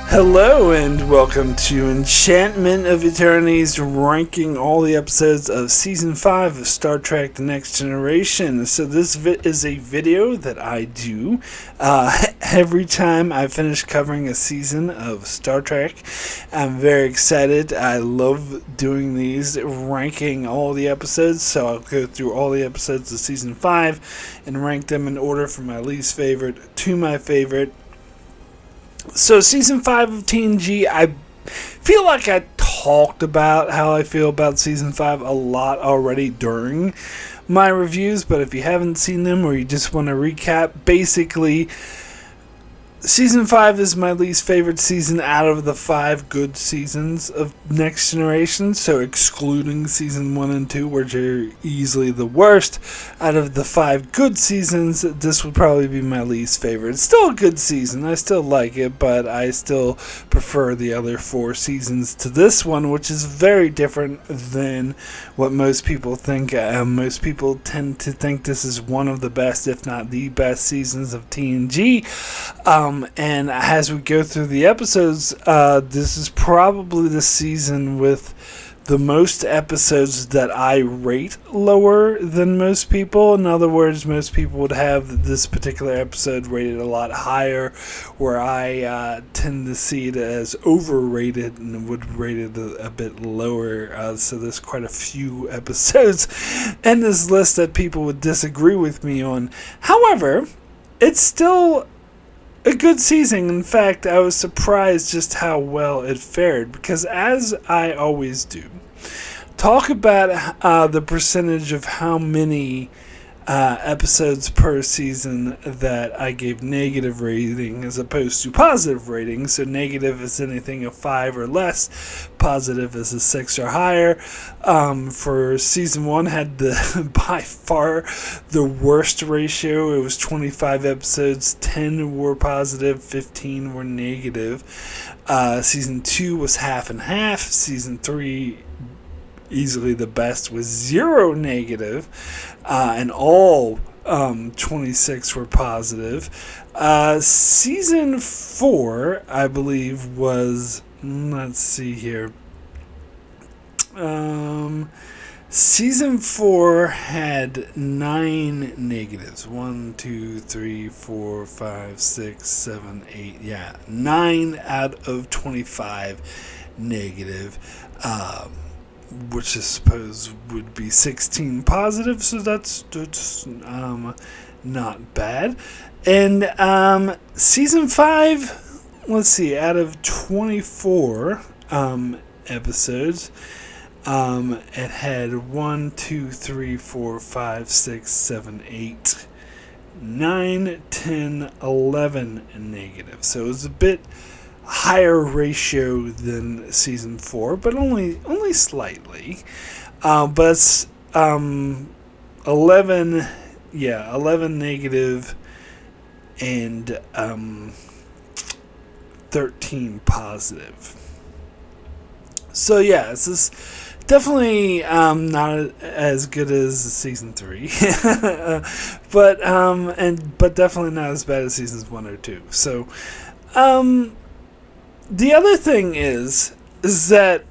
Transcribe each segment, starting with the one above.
Hello and welcome to Enchantment of Eternity's ranking all the episodes of Season 5 of Star Trek The Next Generation. So this is a video that I do every time I finish covering a season of Star Trek. I'm very excited. I love doing these, ranking all the episodes. So I'll go through all the episodes of Season 5 and rank them in order from my least favorite to my favorite. So, Season 5 of TNG, I feel like I talked about how I feel about Season 5 a lot already during my reviews, but if you haven't seen them or you just want to recap, basically, Season 5 is my least favorite season out of the 5 good seasons of Next Generation, so excluding Season 1 and 2, which are easily the worst. Out of the 5 good seasons, this would probably be my least favorite. It's still a good season, I still like it, but I still prefer the other 4 seasons to this one, which is very different than what most people think. Most people tend to think this is one of the best, if not the best seasons of TNG. And as we go through the episodes, this is probably the season with the most episodes that I rate lower than most people. In other words, most people would have this particular episode rated a lot higher, where I tend to see it as overrated and would rate it a bit lower. So there's quite a few episodes in this list that people would disagree with me on. However, it's still a good season. In fact, I was surprised just how well it fared, because as I always do, talk about the percentage of how many episodes per season that I gave negative rating as opposed to positive rating. So negative is anything of 5 or less, positive is a 6 or higher. For season 1 had the by far the worst ratio. It was 25 episodes, 10 were positive, 15 were negative. Season 2 was half and half. Season 3, easily the best, was 0 negative, and all 26 were positive. Season 4, I believe, was, let's see here, Season 4 had 9 negatives. 1, 2, 3, 4, 5, 6, 7, 8. Yeah, 9 out of 25 negative. Which I suppose would be 16 positive, so that's not bad. And Season 5, let's see, out of 24 episodes, it had 1, 2, 3, 4, 5, 6, 7, 8, 9, 10, 11 negative. So it was a bit higher ratio than Season 4, but only slightly. But 11 negative and 13 positive. So yeah, this is definitely not as good as Season 3, but definitely not as bad as Seasons 1 or 2. So the other thing is that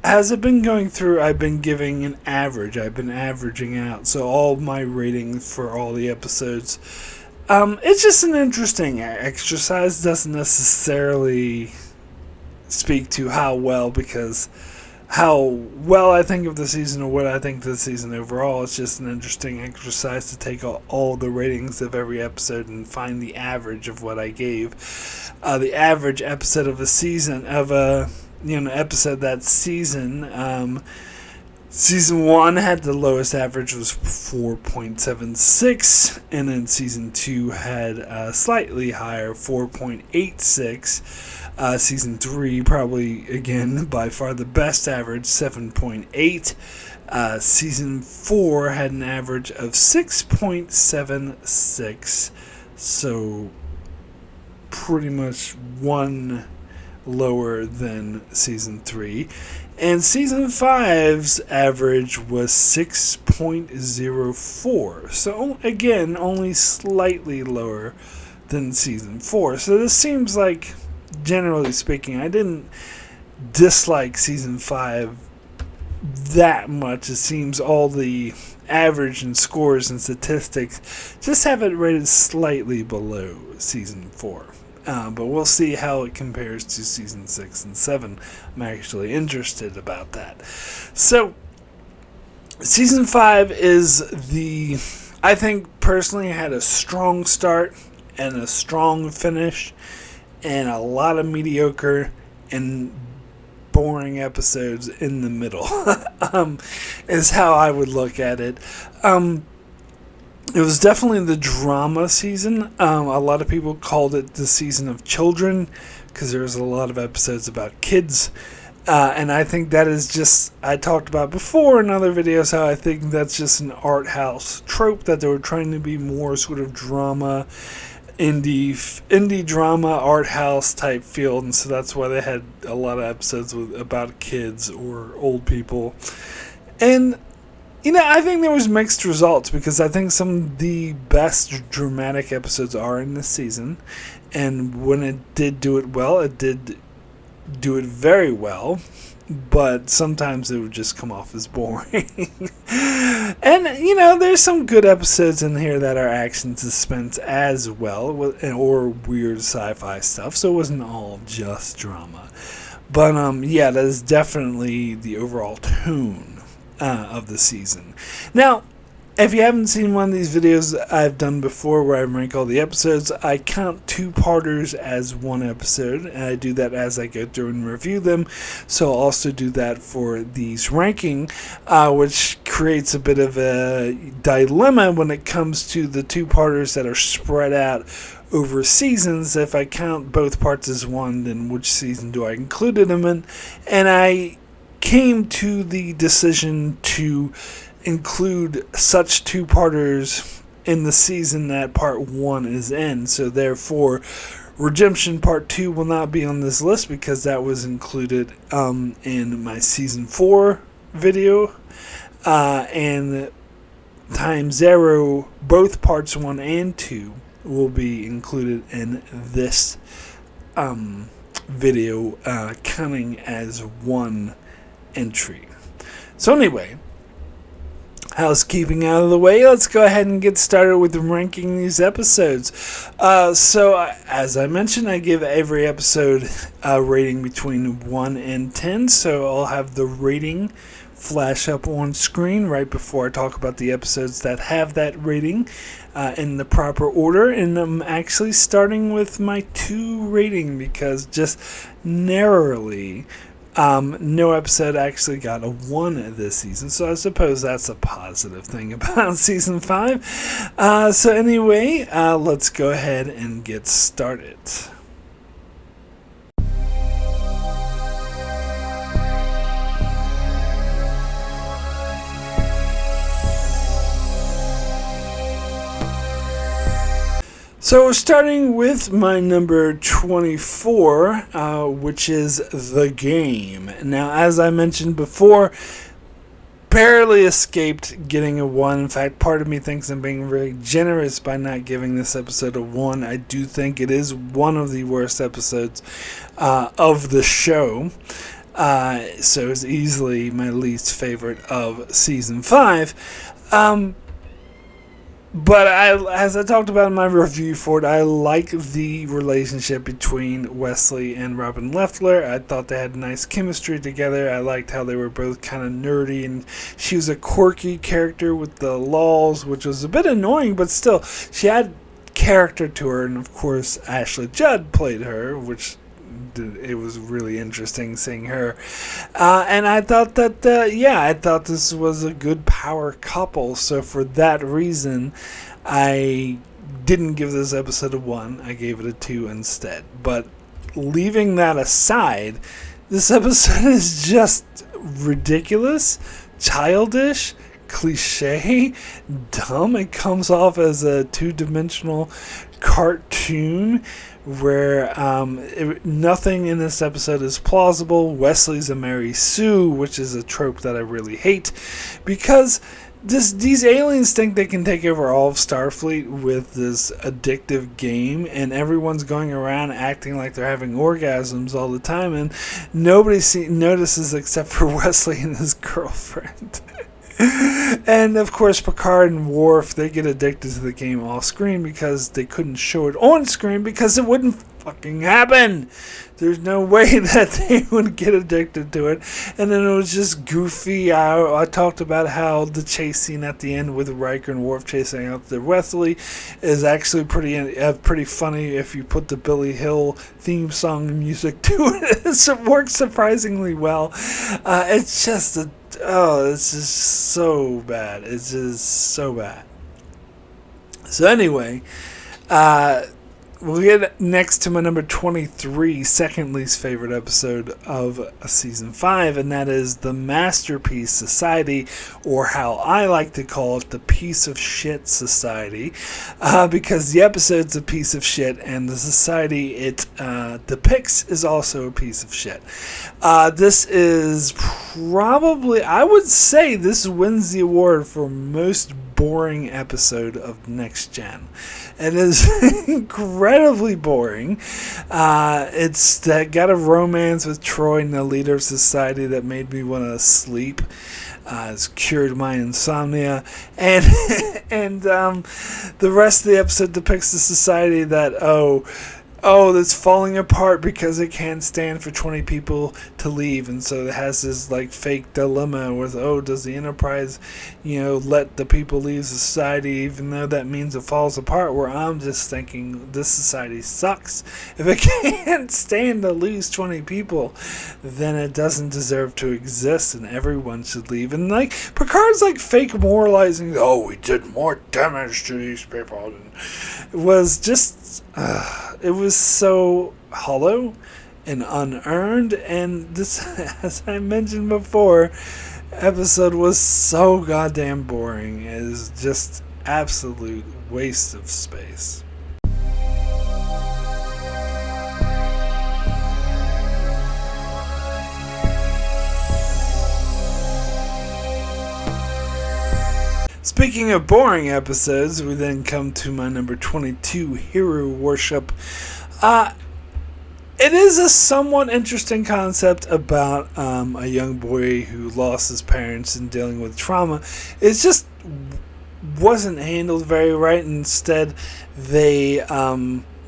as I've been going through, I've been giving an average. I've been averaging out. So all my ratings for all the episodes. It's just an interesting exercise. Doesn't necessarily speak to how well I think of the season or what I think of the season overall. It's just an interesting exercise to take all the ratings of every episode and find the average of what I gave. The average episode of a season, of a episode that season. Season 1 had the lowest average, was 4.76, and then Season 2 had slightly higher, 4.86. Season 3, probably, again, by far the best average, 7.8. Season 4 had an average of 6.76, so pretty much one lower than Season 3. And Season 5's average was 6.04. So, again, only slightly lower than Season 4. So this seems like generally speaking, I didn't dislike season 5 that much. It seems all the average and scores and statistics just have it rated slightly below season 4. But we'll see how it compares to season 6 and 7. I'm actually interested about that. So, season 5 is I think personally had a strong start and a strong finish and a lot of mediocre and boring episodes in the middle. Is how I would look at it. It was definitely the drama season. A lot of people called it the season of children because there was a lot of episodes about kids. And I think that is just, I talked about before in other videos how I think that's just an art house trope, that they were trying to be more sort of drama, indie drama, art house type field, and so that's why they had a lot of episodes about kids or old people. And I think there was mixed results because I think some of the best dramatic episodes are in this season, and when it did do it well, it did do it very well, but sometimes it would just come off as boring. And there's some good episodes in here that are action suspense as well, or weird sci-fi stuff, so it wasn't all just drama. But that is definitely the overall tone of the season. Now, if you haven't seen one of these videos I've done before where I rank all the episodes, I count 2-parters as one episode, and I do that as I go through and review them. So I'll also do that for these ranking, which creates a bit of a dilemma when it comes to the 2-parters that are spread out over seasons. If I count both parts as one, then which season do I include them in? And I came to the decision to include such 2-parters in the season that part 1 is in. So therefore, Redemption Part 2 will not be on this list because that was included in my season 4 video. And Time Zero, both parts 1 and 2 will be included in this video, counting as one entry. So anyway, housekeeping out of the way, let's go ahead and get started with ranking these episodes. So, as I mentioned, I give every episode a rating between 1 and 10, so I'll have the rating flash up on screen right before I talk about the episodes that have that rating in the proper order. And I'm actually starting with my 2 rating because just narrowly, no episode actually got a 1 this season, so I suppose that's a positive thing about season 5. So anyway, let's go ahead and get started. So we're starting with my number 24, which is The Game. Now, as I mentioned before, barely escaped getting a 1. In fact, part of me thinks I'm being very generous by not giving this episode a 1. I do think it is one of the worst episodes of the show. So it's easily my least favorite of season 5. But as I talked about in my review for it, I like the relationship between Wesley and Robin Leffler. I thought they had nice chemistry together. I liked how they were both kind of nerdy, and she was a quirky character with the lulls, which was a bit annoying, but still, she had character to her. And of course, Ashley Judd played her, which it was really interesting seeing her. And I thought that, I thought this was a good power couple. So for that reason, I didn't give this episode a 1. I gave it a 2 instead. But leaving that aside, this episode is just ridiculous, childish, cliche, dumb. It comes off as a 2-dimensional cartoon where nothing in this episode is plausible. Wesley's a Mary Sue, which is a trope that I really hate, because these aliens think they can take over all of Starfleet with this addictive game, and everyone's going around acting like they're having orgasms all the time, and nobody notices except for Wesley and his girlfriend. And of course Picard and Worf, they get addicted to the game off screen because they couldn't show it on screen because it wouldn't fucking happen. There's no way that they would get addicted to it. And then it was just goofy. I talked about how the chase scene at the end with Riker and Worf chasing out the Wesley is actually pretty funny if you put the Billy Hill theme song music to it. It works surprisingly well. It's just it's just so bad. It's just so bad. So anyway, we'll get next to my number 23, second least favorite episode of Season 5, and that is the Masterpiece Society, or how I like to call it, the Piece of Shit Society, because the episode's a piece of shit, and the society it depicts is also a piece of shit. This is probably, I would say this wins the award for most boring episode of Next Gen. It is incredibly boring. It's got a romance with Troy and the leader of society that made me want to sleep. It's cured my insomnia, and the rest of the episode depicts the society that that's falling apart because it can't stand for 20 people to leave, and so it has this like fake dilemma with, does the Enterprise, let the people leave society even though that means it falls apart, where I'm just thinking this society sucks. If it can't stand to lose 20 people, then it doesn't deserve to exist and everyone should leave. And like Picard's like fake moralizing, we did more damage to these people. And it was just it was so hollow and unearned, and this, as I mentioned before, episode was so goddamn boring. It is just absolute waste of space. Speaking of boring episodes, we then come to my number 22, Hero Worship. It is a somewhat interesting concept about a young boy who lost his parents and dealing with trauma. It just wasn't handled very right. Instead, they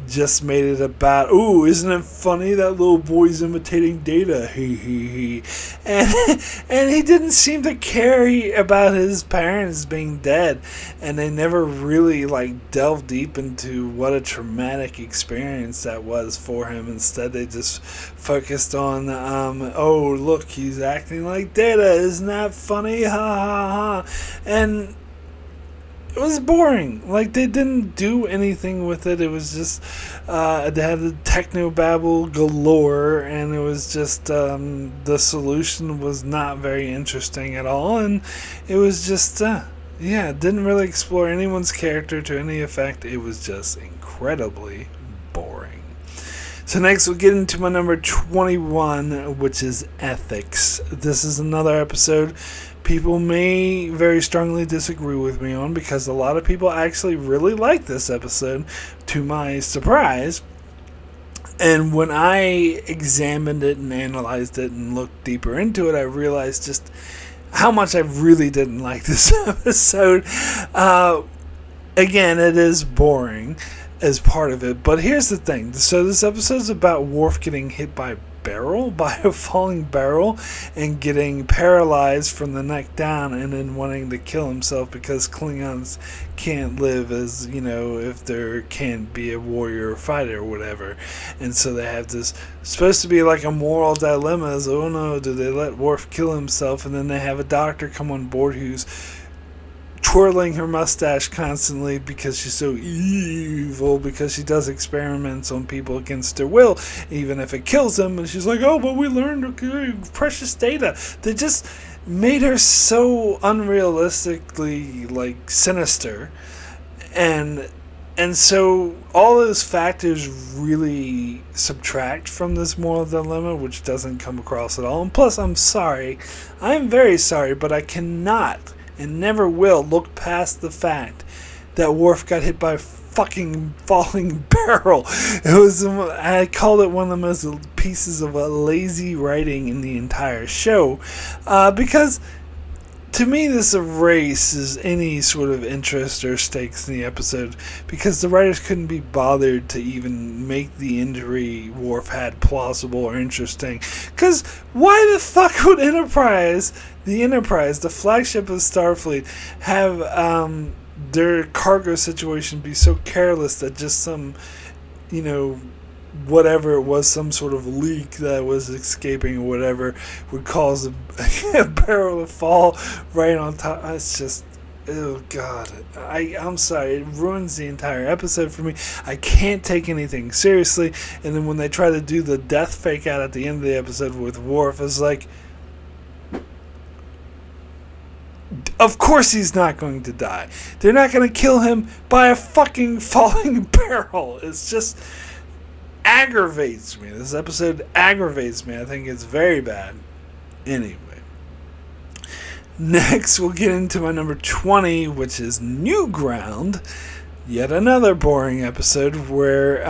just made it about, isn't it funny that little boy's imitating Data? And he didn't seem to care about his parents being dead, and they never really delved deep into what a traumatic experience that was for him. Instead, they just focused on, look, he's acting like Data, isn't that funny? Ha ha ha. And it was boring. They didn't do anything with it. It was just, they had the technobabble galore, and it was just, the solution was not very interesting at all, and it was just, it didn't really explore anyone's character to any effect. It was just incredibly boring. So next we'll get into my number 21, which is Ethics. This is another episode people may very strongly disagree with me on, because a lot of people actually really like this episode, to my surprise. And when I examined it and analyzed it and looked deeper into it, I realized just how much I really didn't like this episode. Again, it is boring as part of it, but here's the thing. So this episode is about Worf getting hit by a falling barrel, and getting paralyzed from the neck down, and then wanting to kill himself because Klingons can't live as, if there can't be a warrior or fighter or whatever. And so they have this, supposed to be like a moral dilemma, as, do they let Worf kill himself? And then they have a doctor come on board who's twirling her mustache constantly because she's so evil, because she does experiments on people against their will, even if it kills them. And she's like, but we learned precious data. They just made her so unrealistically sinister, and so all those factors really subtract from this moral dilemma, which doesn't come across at all. And plus, I'm very sorry, but I cannot and never will look past the fact that Worf got hit by a fucking falling barrel. I called it one of the most pieces of lazy writing in the entire show, because to me this erases any sort of interest or stakes in the episode, because the writers couldn't be bothered to even make the injury Worf had plausible or interesting. Because why the fuck would the Enterprise, the flagship of Starfleet, have their cargo situation be so careless that just some, whatever it was, some sort of leak that was escaping or whatever, would cause a barrel to fall right on top? It's just, oh god, I'm sorry, it ruins the entire episode for me. I can't take anything seriously. And then when they try to do the death fake out at the end of the episode with Worf, it's like, of course he's not going to die. They're not going to kill him by a fucking falling barrel. It's just aggravates me. This episode aggravates me. I think it's very bad. Anyway. Next, we'll get into my number 20, which is New Ground. Yet another boring episode where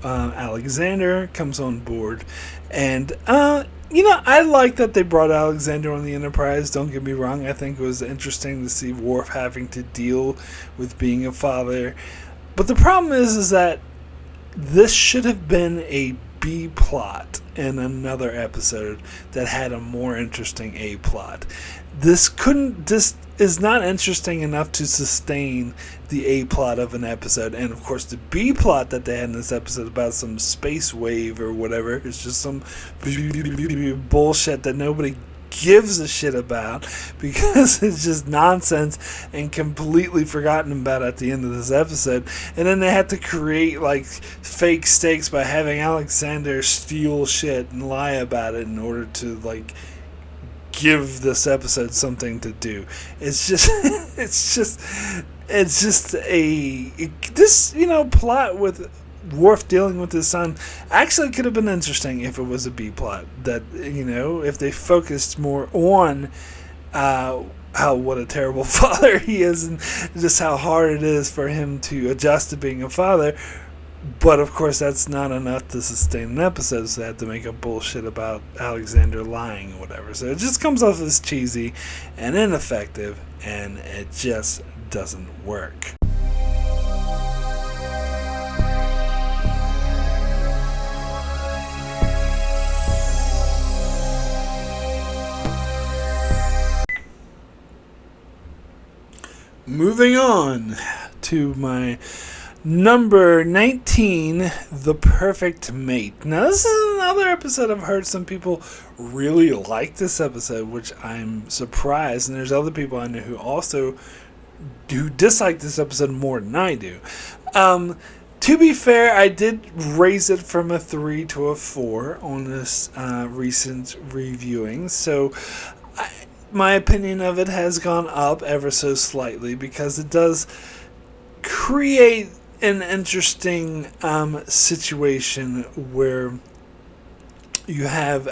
Alexander comes on board. And, I like that they brought Alexander on the Enterprise. Don't get me wrong. I think it was interesting to see Worf having to deal with being a father. But the problem is that this should have been a B plot in another episode that had a more interesting A plot. This is not interesting enough to sustain the A plot of an episode. And of course the B plot that they had in this episode about some space wave or whatever is just some bullshit that nobody gives a shit about, because it's just nonsense and completely forgotten about at the end of this episode. And then they had to create like fake stakes by having Alexander steal shit and lie about it in order to like give this episode something to do. It's just this plot with Worf dealing with his son actually could have been interesting if it was a B plot. That, if they focused more on what a terrible father he is, and just how hard it is for him to adjust to being a father. But of course that's not enough to sustain an episode, so they had to make up bullshit about Alexander lying or whatever. So it just comes off as cheesy and ineffective, and it just doesn't work. Moving on to my number 19, The Perfect Mate. Now, this is another episode I've heard some people really like this episode, which I'm surprised. And there's other people I know who also do dislike this episode more than I do. To be fair, I did raise it from a 3 to a 4 on this recent reviewing. So my opinion of it has gone up ever so slightly, because it does create an interesting situation where you have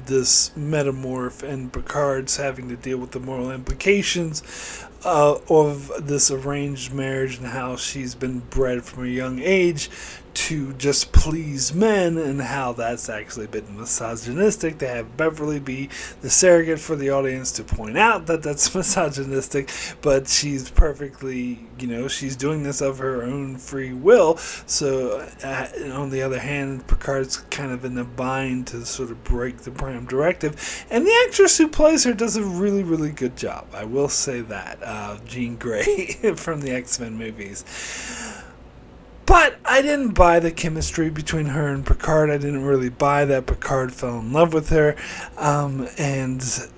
this metamorph and Picard's having to deal with the moral implications of this arranged marriage and how she's been bred from a young age to just please men, and how that's actually been misogynistic. They have Beverly be the surrogate for the audience to point out that that's misogynistic, but she's perfectly, she's doing this of her own free will. So on the other hand, Picard's kind of in a bind to sort of break the Prime Directive, and the actress who plays her does a really, really good job. I will say that. Jean Grey from the X-Men movies. But I didn't buy the chemistry between her and Picard. I didn't really buy that Picard fell in love with her. And the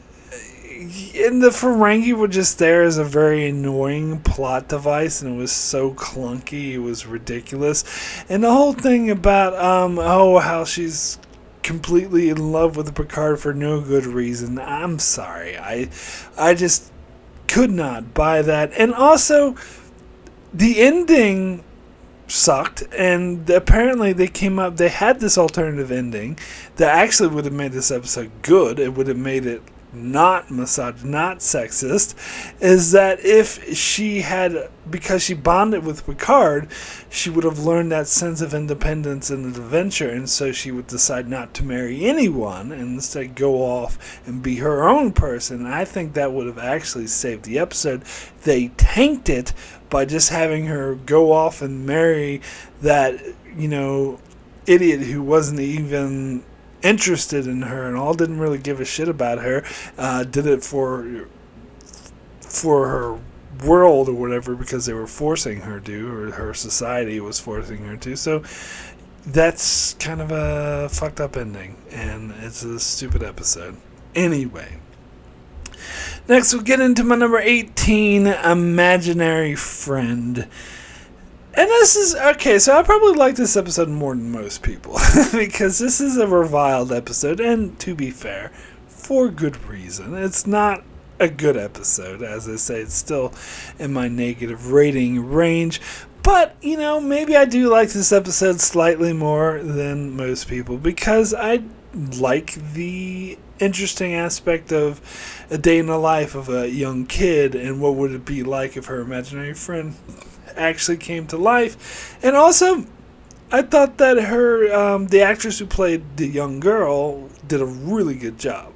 Ferengi were just there as a very annoying plot device, and it was so clunky, it was ridiculous. And the whole thing about, how she's completely in love with Picard for no good reason. I'm sorry. I just could not buy that. And also, the ending sucked, and apparently they had this alternative ending that actually would have made this episode good. It would have made it not misogynist, not sexist, is that if she had, because she bonded with Picard, she would have learned that sense of independence and adventure, and so she would decide not to marry anyone and instead go off and be her own person. I think that would have actually saved the episode. They tanked it by just having her go off and marry that, idiot who wasn't even interested in her and all, didn't really give a shit about her, did it for her world or whatever because they were forcing her to, or her society was forcing her to. So that's kind of a fucked up ending, and it's a stupid episode. Anyway, next we'll get into my number 18, Imaginary Friend. And this is, okay, so I probably like this episode more than most people, because this is a reviled episode, and to be fair, for good reason. It's not a good episode, as I say, it's still in my negative rating range, but, maybe I do like this episode slightly more than most people, because I like the interesting aspect of a day in the life of a young kid, and what would it be like if her imaginary friend actually came to life. And also, I thought that her, the actress who played the young girl, did a really good job.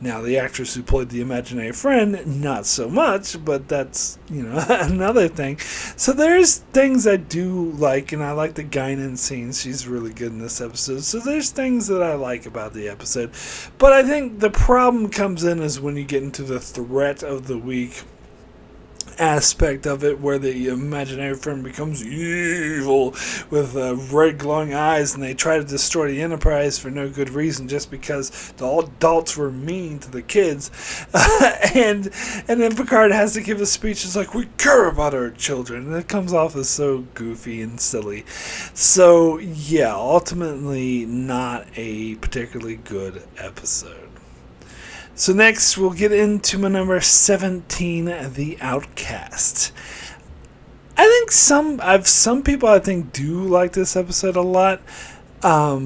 Now, the actress who played the imaginary friend, not so much, but that's, another thing. So there's things I do like, and I like the Guinan scene. She's really good in this episode. So there's things that I like about the episode. But I think the problem comes in is when you get into the threat of the week aspect of it, where the imaginary friend becomes evil with red glowing eyes, and they try to destroy the Enterprise for no good reason, just because the adults were mean to the kids. and then Picard has to give a speech. It's like, we care about our children, and it comes off as so goofy and silly. So yeah, ultimately not a particularly good episode. So next, we'll get into my number 17, The Outcast. I think some people I think do like this episode a lot. I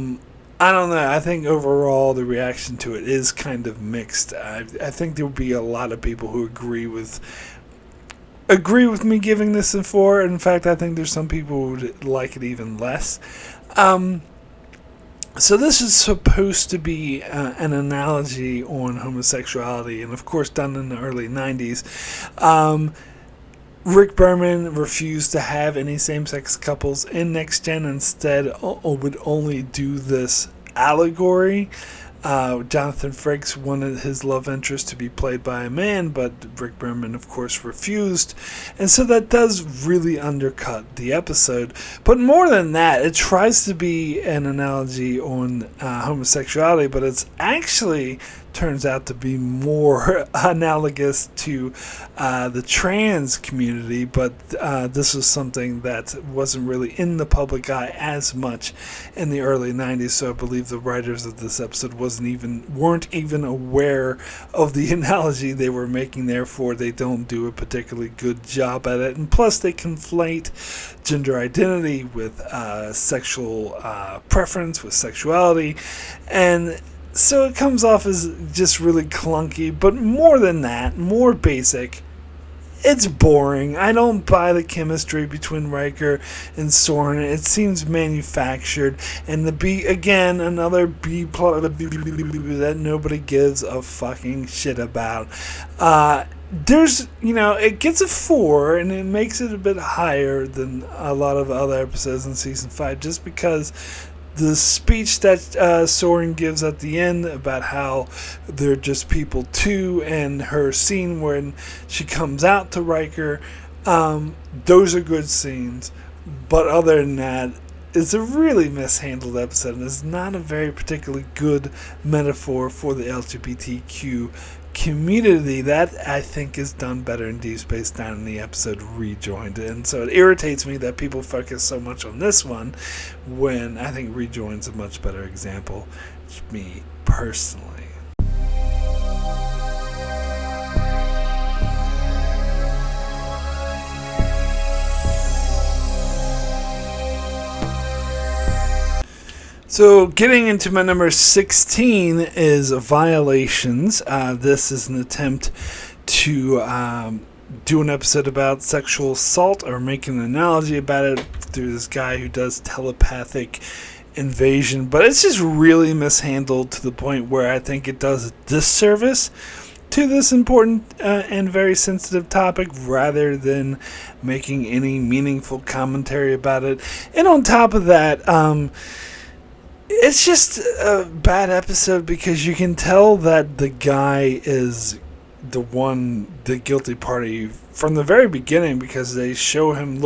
don't know. I think overall the reaction to it is kind of mixed. I think there will be a lot of people who agree with me giving this a 4. In fact, I think there's some people who would like it even less. So this is supposed to be an analogy on homosexuality, and of course done in the early 90s. Rick Berman refused to have any same-sex couples in Next Gen, instead would only do this allegory. Jonathan Frakes wanted his love interest to be played by a man, but Rick Berman, of course, refused. And so that does really undercut the episode. But more than that, it tries to be an analogy on homosexuality, but it's actually turns out to be more analogous to the trans community, but this was something that wasn't really in the public eye as much in the early 90s, so I believe the writers of this episode weren't even aware of the analogy they were making, therefore they don't do a particularly good job at it, and plus they conflate gender identity with sexual preference, with sexuality, and so it comes off as just really clunky, but more than that, more basic. It's boring. I don't buy the chemistry between Riker and Soren. It seems manufactured, and another B plot that nobody gives a fucking shit about. It gets a 4, and it makes it a bit higher than a lot of other episodes in season 5, just because the speech that Soren gives at the end about how they're just people too, and her scene when she comes out to Riker, those are good scenes. But other than that, it's a really mishandled episode, and it's not a very particularly good metaphor for the LGBTQ community. That I think is done better in Deep Space Nine in the episode Rejoined, and so it irritates me that people focus so much on this one when I think Rejoined's a much better example, me personally. So, getting into my number 16 is Violations. This is an attempt to do an episode about sexual assault, or make an analogy about it through this guy who does telepathic invasion. But it's just really mishandled to the point where I think it does a disservice to this important and very sensitive topic, rather than making any meaningful commentary about it. And on top of that, it's just a bad episode because you can tell that the guy is the guilty party from the very beginning, because they show him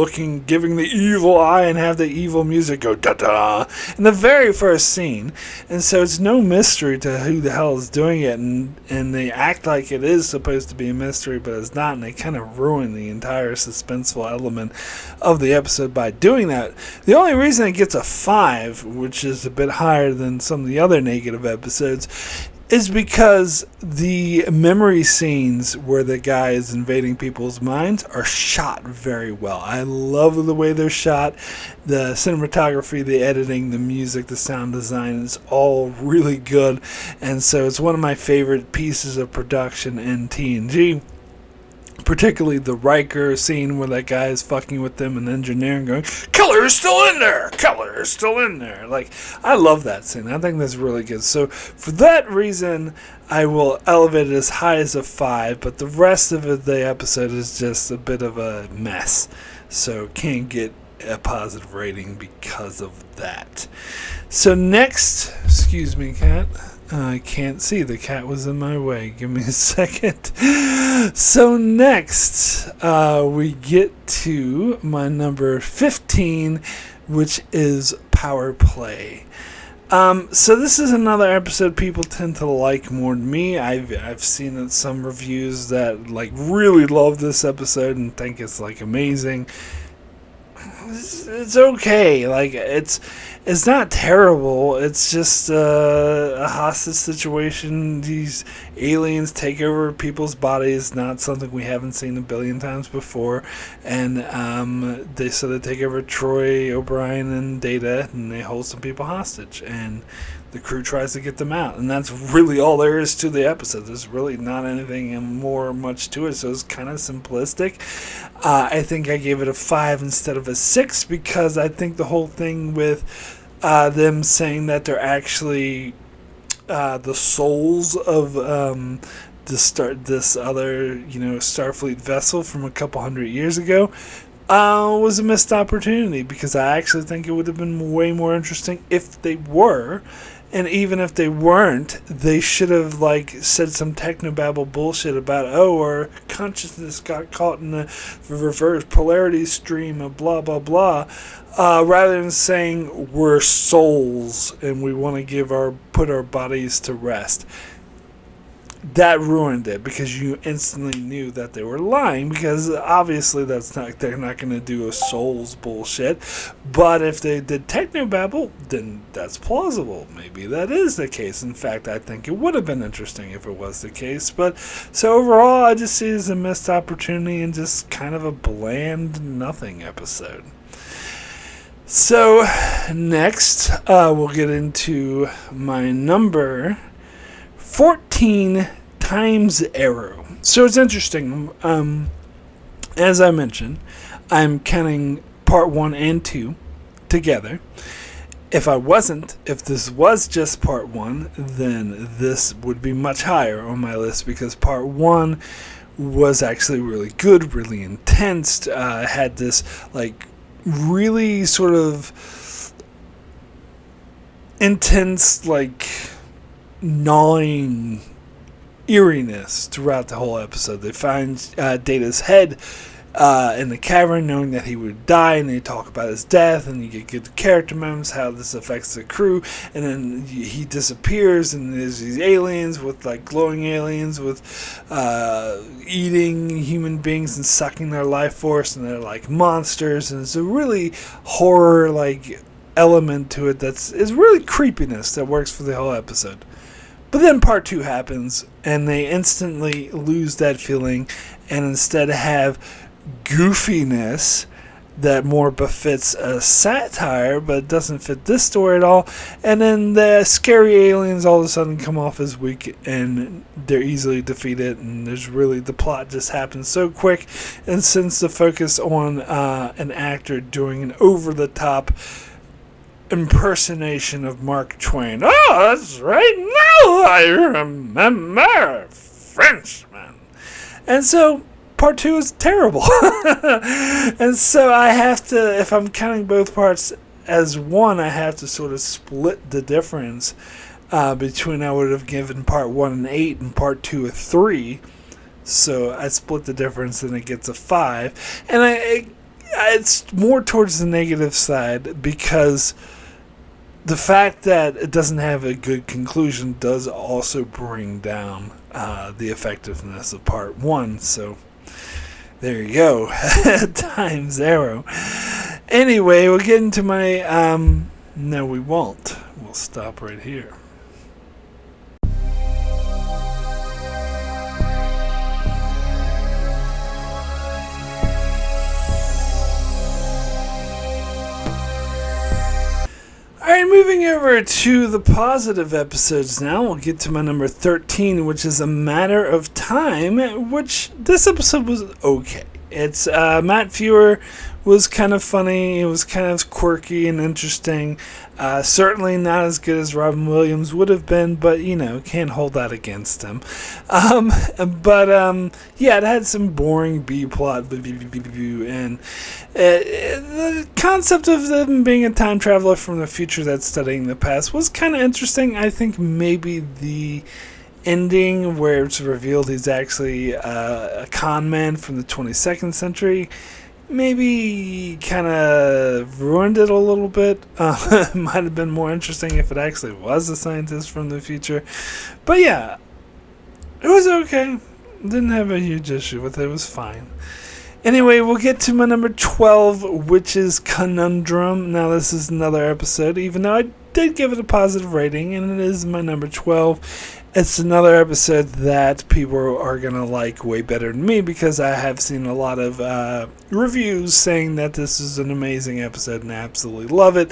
giving the evil eye and have the evil music go da-da in the very first scene. And so it's no mystery to who the hell is doing it, and they act like it is supposed to be a mystery, but it's not, and they kind of ruin the entire suspenseful element of the episode by doing that. The only reason it gets a 5, which is a bit higher than some of the other negative episodes, is because the memory scenes where the guy is invading people's minds are shot very well. I love the way they're shot. The cinematography, the editing, the music, the sound design is all really good. And so it's one of my favorite pieces of production in TNG. Particularly the Riker scene where that guy is fucking with them and engineering going, Keller's still in there! Keller's still in there! Like, I love that scene. I think that's really good. So, for that reason, I will elevate it as high as a 5, but the rest of the episode is just a bit of a mess. So, can't get a positive rating because of that. So, next, excuse me, cat. I can't see. The cat was in my way. Give me a second. So next, we get to my number 15, which is Power Play. So this is another episode people tend to like more than me. I've seen some reviews that like really love this episode and think it's like amazing. It's okay. Like it's not terrible. It's just a hostage situation. These aliens take over people's bodies. Not something we haven't seen a billion times before. And they take over Troy, O'Brien, and Data, and they hold some people hostage. And the crew tries to get them out. And that's really all there is to the episode. There's really not anything much to it. So it's kind of simplistic. I think I gave it a 5 instead of a 6 because I think the whole thing with them saying that they're actually the souls of this other Starfleet vessel from a couple hundred years ago was a missed opportunity, because I actually think it would have been way more interesting if they were. And even if they weren't, they should have said some technobabble bullshit about, our consciousness got caught in the reverse polarity stream of blah blah blah, rather than saying we're souls and we want to put our bodies to rest. That ruined it, because you instantly knew that they were lying, because obviously they're not going to do a souls bullshit. But if they did technobabble, then that's plausible. Maybe that is the case. In fact, I think it would have been interesting if it was the case. But so overall, I just see it as a missed opportunity and just kind of a bland nothing episode. So next, we'll get into my number 14, Time's Arrow. So it's interesting. As I mentioned, I'm counting part 1 and 2 together. If this was just part 1, then this would be much higher on my list, because part 1 was actually really good, really intense, had this really sort of intense gnawing eeriness throughout the whole episode. They find Data's head in the cavern, knowing that he would die, and they talk about his death, and you get good character moments, how this affects the crew, and then he disappears, and there's these aliens with glowing aliens with eating human beings and sucking their life force, and they're like monsters, and it's a really horror element to it is really creepiness that works for the whole episode. But then part 2 happens, and they instantly lose that feeling, and instead have goofiness that more befits a satire, but it doesn't fit this story at all. And then the scary aliens all of a sudden come off as weak, and they're easily defeated, and the plot just happens so quick. And since the focus on an actor doing an over-the-top impersonation of Mark Twain. Oh, that's right. Now I remember, Frenchman. And so part 2 is terrible. And so I have to, if I'm counting both parts as one, I have to sort of split the difference between, I would have given part 1 an 8 and part 2 a 3. So I split the difference and it gets a 5. And it's more towards the negative side, because the fact that it doesn't have a good conclusion does also bring down the effectiveness of part 1. So there you go. Times 0. Anyway, we'll get into my... no, we won't. We'll stop right here. Alright, moving over to the positive episodes now. We'll get to my number 13, which is A Matter of Time, which this episode was okay. It's Matt Fuhr was kind of funny. It was kind of quirky and interesting. Certainly not as good as Robin Williams would have been, but, can't hold that against him. Yeah, it had some boring B-plot, and the concept of them being a time traveler from the future that's studying the past was kind of interesting. I think maybe the ending where it's revealed he's actually a con man from the 22nd century maybe kind of ruined it a little bit. It might have been more interesting if it actually was a scientist from the future. But yeah, it was okay. Didn't have a huge issue with it. It was fine. Anyway, we'll get to my number 12, which is Conundrum. Now, this is another episode, even though I did give it a positive rating, and it is my number 12. It's another episode that people are going to like way better than me, because I have seen a lot of reviews saying that this is an amazing episode, and I absolutely love it.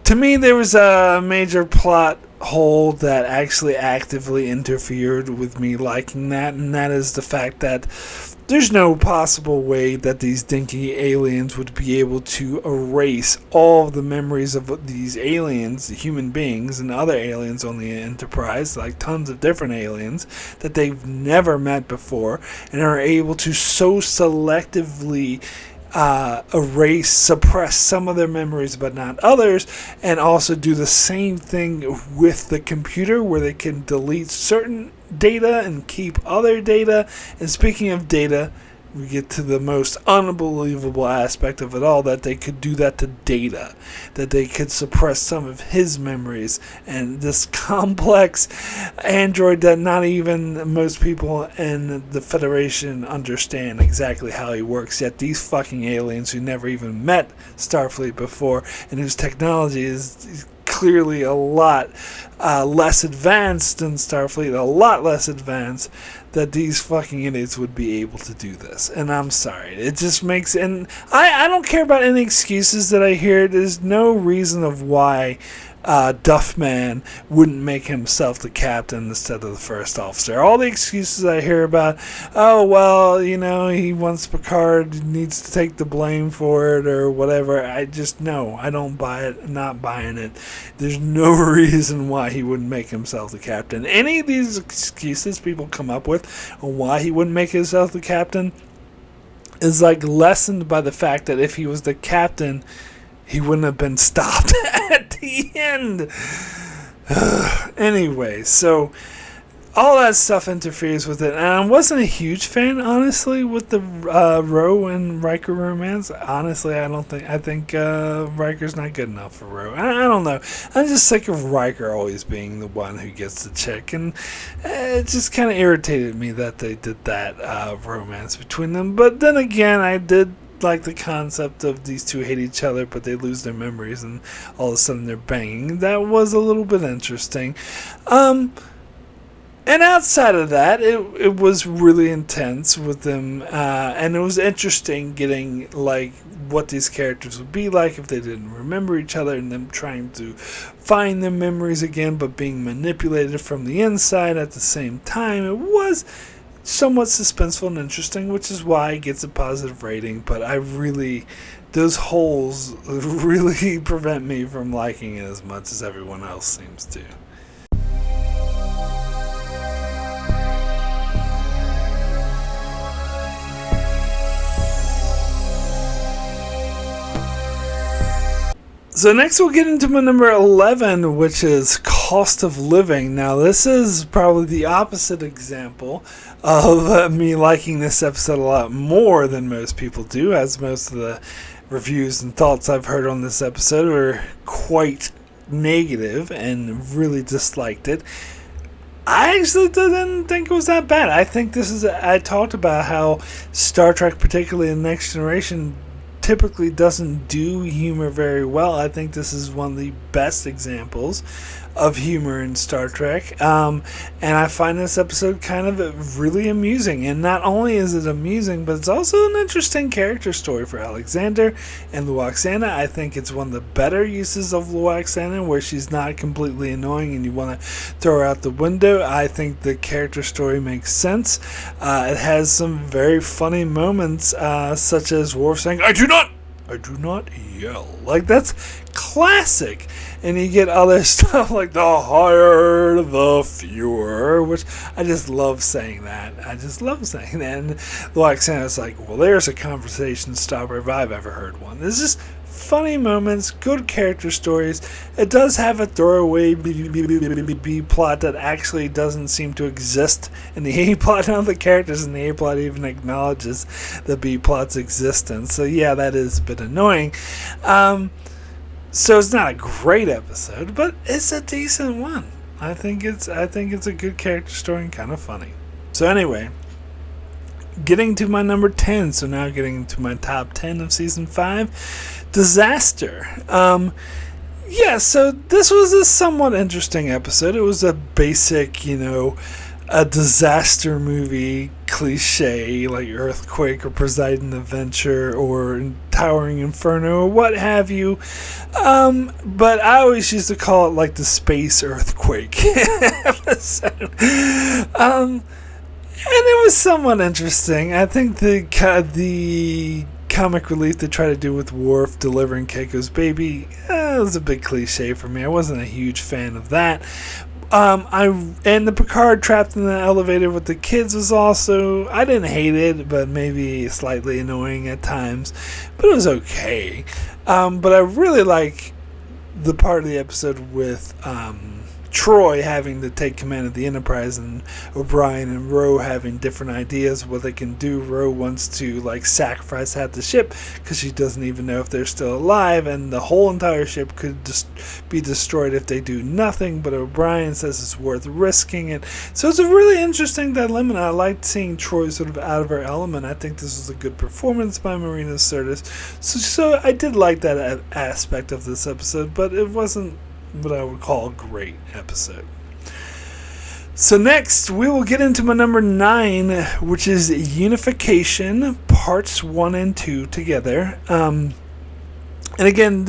To me, there was a major plot hole that actually actively interfered with me liking that, and that is the fact that there's no possible way that these dinky aliens would be able to erase all of the memories of these aliens, human beings, and other aliens on the Enterprise, like tons of different aliens that they've never met before, and are able to so selectively suppress some of their memories but not others, and also do the same thing with the computer, where they can delete certain data and keep other data. And speaking of data, we get to the most unbelievable aspect of it all, that they could do that to Data, that they could suppress some of his memories, and this complex android that not even most people in the Federation understand exactly how he works, yet these fucking aliens who never even met Starfleet before, and whose technology is clearly a lot less advanced than Starfleet, a lot less advanced, that these fucking idiots would be able to do this. And I'm sorry, it just makes, and I don't care about any excuses that I hear. There's no reason of why Duffman wouldn't make himself the captain instead of the first officer. All the excuses I hear about, oh, well, he wants Picard, needs to take the blame for it or whatever. I just, no, I don't buy it. I'm not buying it. There's no reason why he wouldn't make himself the captain. Any of these excuses people come up with on why he wouldn't make himself the captain is lessened by the fact that if he was the captain, he wouldn't have been stopped at the end. Anyway, so all that stuff interferes with it. And I wasn't a huge fan, honestly, with the Ro and Riker romance. Honestly, I think Riker's not good enough for Ro. I don't know. I'm just sick of Riker always being the one who gets the chick. And it just kind of irritated me that they did that romance between them. But then again, I did like the concept of these two hate each other, but they lose their memories and all of a sudden they're banging. That was a little bit interesting. And outside of that, it was really intense with them, and it was interesting getting like what these characters would be like if they didn't remember each other, and them trying to find their memories again, but being manipulated from the inside at the same time. It was somewhat suspenseful and interesting, which is why it gets a positive rating. But those holes really prevent me from liking it as much as everyone else seems to. So next we'll get into my number 11, which is cost of living. Now this is probably the opposite example of me liking this episode a lot more than most people do, as most of the reviews and thoughts I've heard on this episode are quite negative and really disliked it. I actually didn't think it was that bad. I talked about how Star Trek, particularly in Next Generation, typically doesn't do humor very well. I think this is one of the best examples of humor in Star Trek. And I find this episode kind of really amusing. And not only is it amusing, but it's also an interesting character story for Alexander and Luoxana. I think it's one of the better uses of Luoxana, where she's not completely annoying and you want to throw her out the window. I think the character story makes sense. It has some very funny moments, such as Worf saying, I do not yell. Like, that's classic. And you get other stuff like the higher, the fewer, which I just love saying that. And Luoxana's like, well, there's a conversation stopper if I've ever heard one. It's just funny moments, good character stories. It does have a throwaway B plot that actually doesn't seem to exist in the A plot. None of the characters in the A plot even acknowledges the B plot's existence. So yeah, that is a bit annoying. So it's not a great episode, but it's a decent one. I think it's a good character story and kind of funny. So anyway, getting to my number 10. So now getting to my top 10 of season 5, Disaster. So this was a somewhat interesting episode. It was a basic, a disaster movie cliche like Earthquake or Poseidon Adventure or Towering Inferno or what have you. But I always used to call it like the space earthquake episode. And it was somewhat interesting. I think the comic relief they try to do with Worf delivering Keiko's baby was a big cliche for me. I wasn't a huge fan of that. And the Picard trapped in the elevator with the kids was also, I didn't hate it, but maybe slightly annoying at times, but it was okay. But I really like the part of the episode with Troy having to take command of the Enterprise and O'Brien and Ro having different ideas of what they can do. Ro wants to sacrifice half the ship because she doesn't even know if they're still alive, and the whole entire ship could just be destroyed if they do nothing, but O'Brien says it's worth risking it. So it's a really interesting dilemma, and I liked seeing Troy sort of out of her element. I think this was a good performance by Marina Sirtis. So I did like that aspect of this episode, but it wasn't what I would call a great episode. So next, we will get into my number 9, which is Unification Parts 1 and 2 together. And again,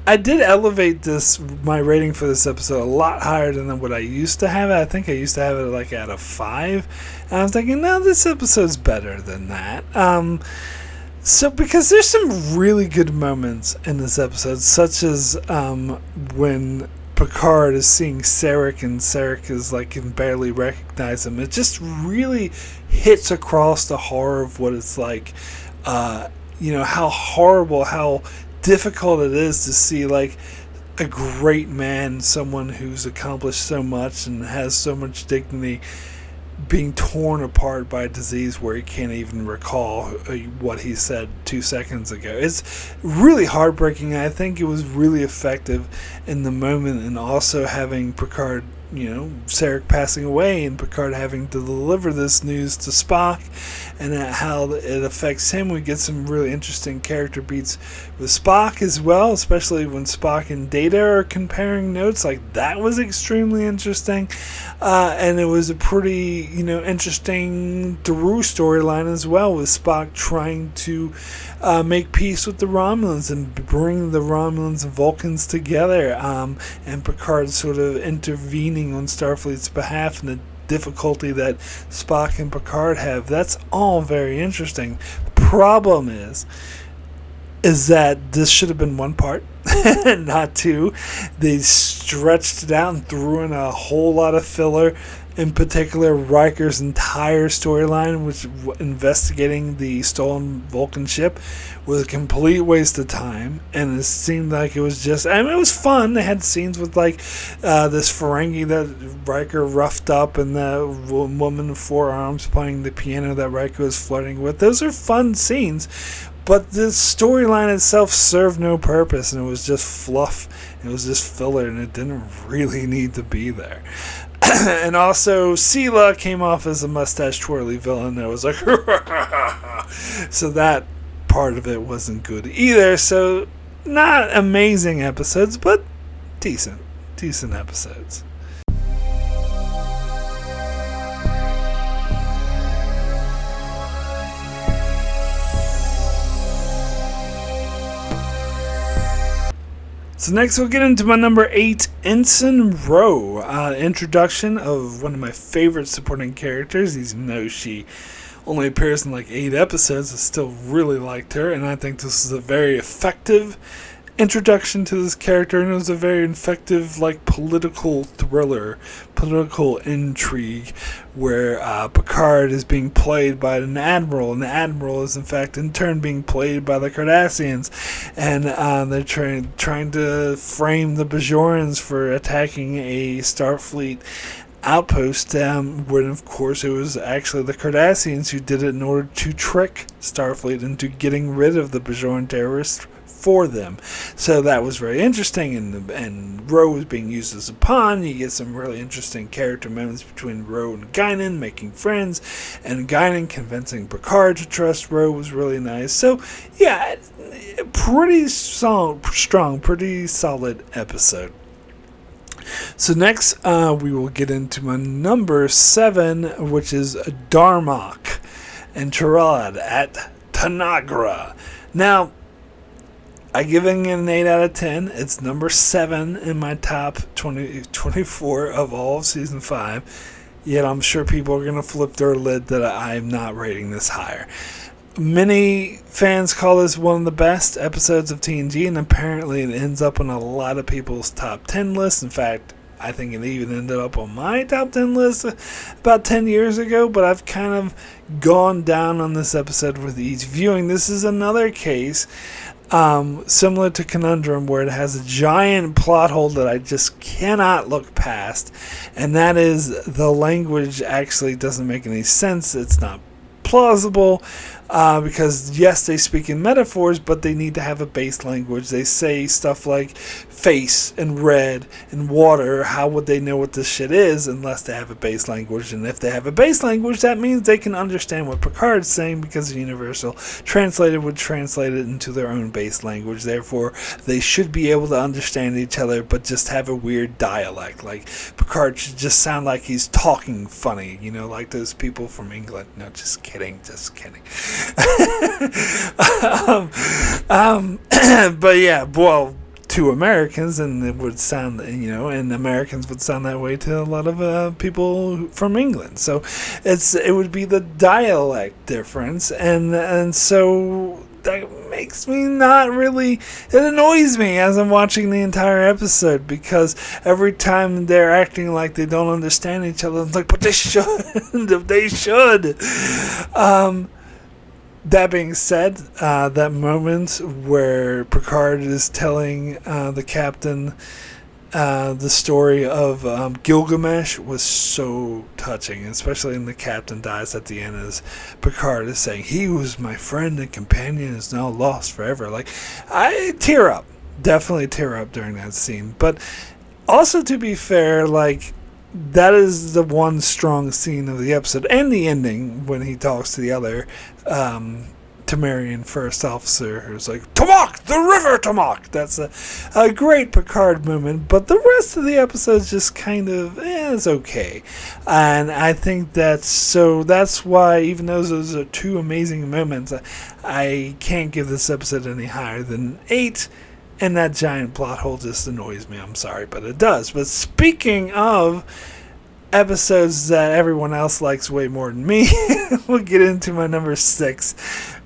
I did elevate my rating for this episode a lot higher than what I used to have it. I think I used to have it at a 5. And I was thinking, no, this episode's better than that. So, because there's some really good moments in this episode, such as when Picard is seeing Sarek and Sarek is can barely recognize him. It just really hits across the horror of what it's like. How horrible, how difficult it is to see a great man, someone who's accomplished so much and has so much dignity, being torn apart by a disease where he can't even recall what he said 2 seconds ago. It's really heartbreaking. I think it was really effective in the moment, and also having Picard Sarek passing away and Picard having to deliver this news to Spock, and how it affects him. We get some really interesting character beats with Spock as well, especially when Spock and Data are comparing notes. Like, that was extremely interesting, and it was a pretty interesting through storyline as well, with Spock trying to make peace with the Romulans and bring the Romulans and Vulcans together, and Picard sort of intervening on Starfleet's behalf and the difficulty that Spock and Picard have. That's all very interesting. Problem is that this should have been one part, not two. They stretched it out and threw in a whole lot of filler. In particular, Riker's entire storyline, which investigating the stolen Vulcan ship, was a complete waste of time. And it seemed like it was just... it was fun. They had scenes with, this Ferengi that Riker roughed up, and the woman with 4 arms playing the piano that Riker was flirting with. Those are fun scenes. But the storyline itself served no purpose, and it was just fluff. It was just filler, and it didn't really need to be there. And also, Sela came off as a mustache-twirly villain that was like, so that part of it wasn't good either. So, not amazing episodes, but decent episodes. So next we'll get into my number 8, Ensign Ro. Introduction of one of my favorite supporting characters, even though she only appears in 8 episodes. I still really liked her, and I think this is a very effective introduction to this character, and it was a very effective political thriller, political intrigue, where Picard is being played by an admiral, and the admiral is in fact in turn being played by the Cardassians, and they're trying to frame the Bajorans for attacking a Starfleet outpost, when of course it was actually the Cardassians who did it in order to trick Starfleet into getting rid of the Bajoran terrorists for them. So that was very interesting, and Ro was being used as a pawn. You get some really interesting character moments between Ro and Guinan making friends, and Guinan convincing Picard to trust Ro was really nice. So yeah, pretty strong, pretty solid episode. So next we will get into my number 7, which is Darmok and Tirad at Tanagra. Now, I give it an 8 out of 10. It's number 7 in my top 24 of all of Season 5. Yet I'm sure people are going to flip their lid that I'm not rating this higher. Many fans call this one of the best episodes of TNG, and apparently it ends up on a lot of people's top 10 lists. In fact, I think it even ended up on my top 10 list about 10 years ago, but I've kind of gone down on this episode with each viewing. This is another case similar to Conundrum, where it has a giant plot hole that I just cannot look past, and that is the language actually doesn't make any sense. It's not plausible, because yes, they speak in metaphors, but they need to have a base language. They say stuff like face and red and water. How would they know what this shit is unless they have a base language? And if they have a base language, that means they can understand what Picard's saying, because the Universal Translator would translate it into their own base language. Therefore, they should be able to understand each other, but just have a weird dialect. Like, Picard should just sound like he's talking funny, like those people from England. No, just kidding. But yeah, well, to Americans, and it would sound, and Americans would sound that way to a lot of people from England. So it would be the dialect difference, and so that makes me not really. It annoys me as I'm watching the entire episode, because every time they're acting like they don't understand each other, it's like, but they should. They should. That being said, that moment where Picard is telling the captain the story of Gilgamesh was so touching, especially when the captain dies at the end, as Picard is saying, "He was my friend and companion, is now lost forever." Like, I definitely tear up during that scene. But also, to be fair, that is the one strong scene of the episode, and the ending when he talks to the other Temerian first officer, who's like, Darmok, the river Darmok. That's a great Picard moment, but the rest of the episode is just kind of it's okay, and I think that's why, even though those are two amazing moments, I can't give this episode any higher than 8. And that giant plot hole just annoys me. I'm sorry, but it does. But speaking of episodes that everyone else likes way more than me, we'll get into my number 6,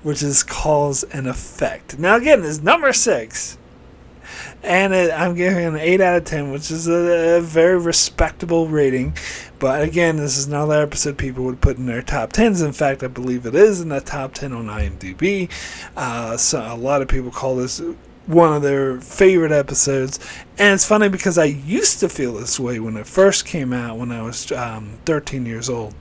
which is Cause and Effect. Now, again, it's number 6. And I'm giving it an 8 out of 10, which is a very respectable rating. But again, this is another episode people would put in their top 10s. In fact, I believe it is in the top 10 on IMDb. So a lot of people call this one of their favorite episodes, and it's funny because I used to feel this way when it first came out when I was 13 years old,